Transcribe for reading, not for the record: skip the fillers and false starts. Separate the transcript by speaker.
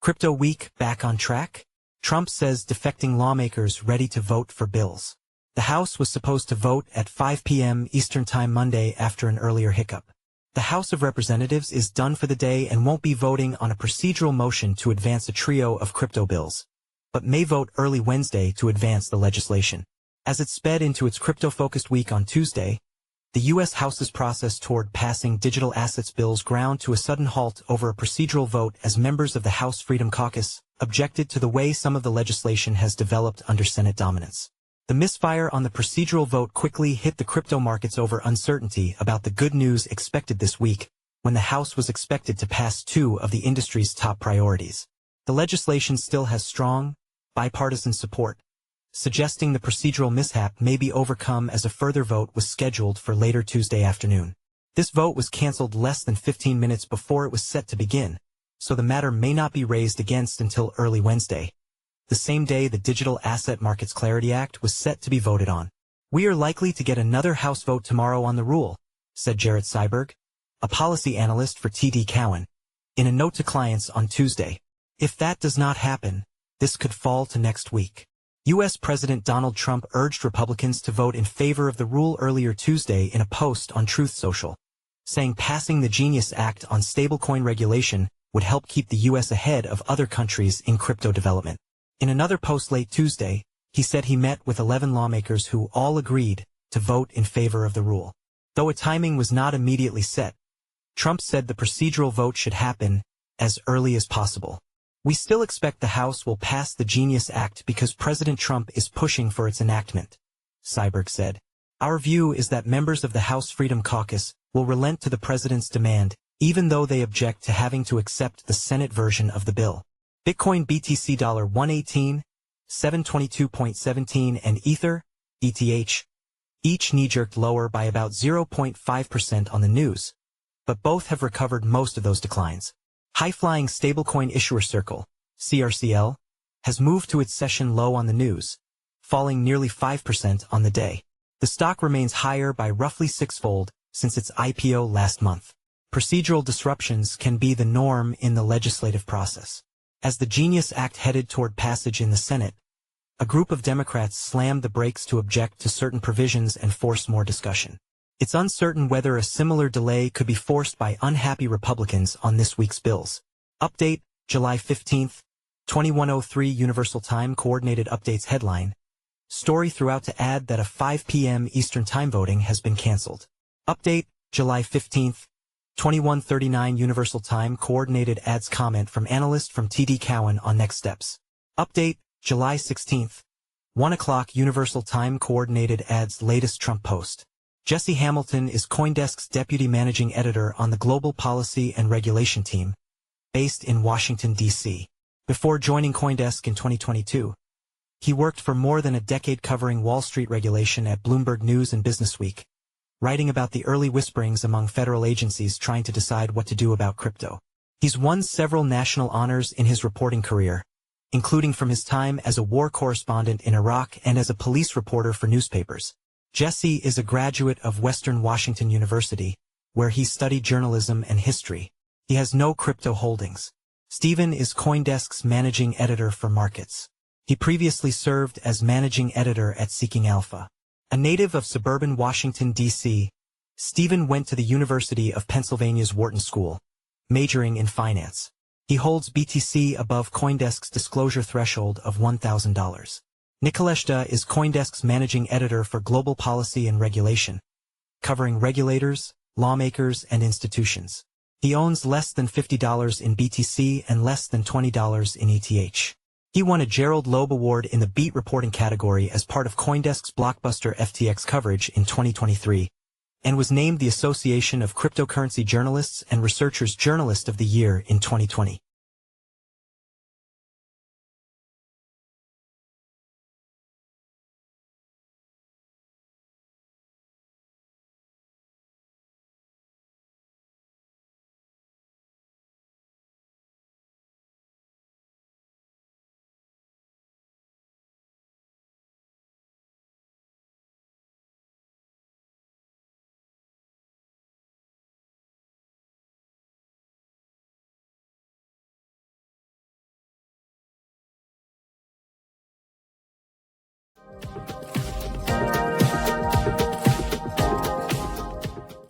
Speaker 1: Crypto week back on track? Trump says defecting lawmakers ready to vote for bills. The House was supposed to vote at 5 p.m. Eastern Time Monday after an earlier hiccup. The House of Representatives is done for the day and won't be voting on a procedural motion to advance a trio of crypto bills, but may vote early Wednesday to advance the legislation. As it sped into its crypto-focused week on Tuesday, the U.S. House's process toward passing digital assets bills ground to a sudden halt over a procedural vote as members of the House Freedom Caucus objected to the way some of the legislation has developed under Senate dominance. The misfire on the procedural vote quickly hit the crypto markets over uncertainty about the good news expected this week, when the House was expected to pass two of the industry's top priorities. The legislation still has strong, bipartisan support, suggesting the procedural mishap may be overcome as a further vote was scheduled for later Tuesday afternoon. This vote was canceled less than 15 minutes before it was set to begin, so the matter may not be raised against until early Wednesday, the same day the Digital Asset Markets Clarity Act was set to be voted on. "We are likely to get another House vote tomorrow on the rule," said Jarrett Seiberg, a policy analyst for TD Cowen, in a note to clients on Tuesday. "If that does not happen, this could fall to next week." U.S. President Donald Trump urged Republicans to vote in favor of the rule earlier Tuesday in a post on Truth Social, saying passing the Genius Act on stablecoin regulation would help keep the U.S. ahead of other countries in crypto development. In another post late Tuesday, he said he met with 11 lawmakers who all agreed to vote in favor of the rule. Though a timing was not immediately set, Trump said the procedural vote should happen as early as possible. "We still expect the House will pass the Genius Act because President Trump is pushing for its enactment," Seiberg said. "Our view is that members of the House Freedom Caucus will relent to the president's demand, even though they object to having to accept the Senate version of the bill." Bitcoin BTC $118, 722.17 and Ether, ETH, each knee-jerked lower by about 0.5% on the news, but both have recovered most of those declines. High-flying stablecoin issuer Circle, CRCL, has moved to its session low on the news, falling nearly 5% on the day. The stock remains higher by roughly sixfold since its IPO last month. Procedural disruptions can be the norm in the legislative process. As the Genius Act headed toward passage in the Senate, a group of Democrats slammed the brakes to object to certain provisions and force more discussion. It's uncertain whether a similar delay could be forced by unhappy Republicans on this week's bills. Update, July 15, 2103 Universal Time Coordinated Updates headline. Story throughout to add that a 5 p.m. Eastern Time voting has been canceled. Update, July 15, 2139 Universal Time Coordinated adds comment from analyst from TD Cowen on next steps. Update, July 16, 1 o'clock Universal Time Coordinated adds latest Trump post. Jesse Hamilton is CoinDesk's deputy managing editor on the Global Policy and Regulation team, based in Washington, D.C. Before joining CoinDesk in 2022, he worked for more than a decade covering Wall Street regulation at Bloomberg News and Businessweek, writing about the early whisperings among federal agencies trying to decide what to do about crypto. He's won several national honors in his reporting career, including from his time as a war correspondent in Iraq and as a police reporter for newspapers. Jesse is a graduate of Western Washington University, where he studied journalism and history. He has no crypto holdings. Stephen is CoinDesk's managing editor for markets. He previously served as managing editor at Seeking Alpha. A native of suburban Washington, D.C., Stephen went to the University of Pennsylvania's Wharton School, majoring in finance. He holds BTC above CoinDesk's disclosure threshold of $1,000. Nikoleshta is CoinDesk's managing editor for Global Policy and Regulation, covering regulators, lawmakers, and institutions. He owns less than $50 in BTC and less than $20 in ETH. He won a Gerald Loeb Award in the beat reporting category as part of CoinDesk's blockbuster FTX coverage in 2023, and was named the Association of Cryptocurrency Journalists and Researchers Journalist of the Year in 2020.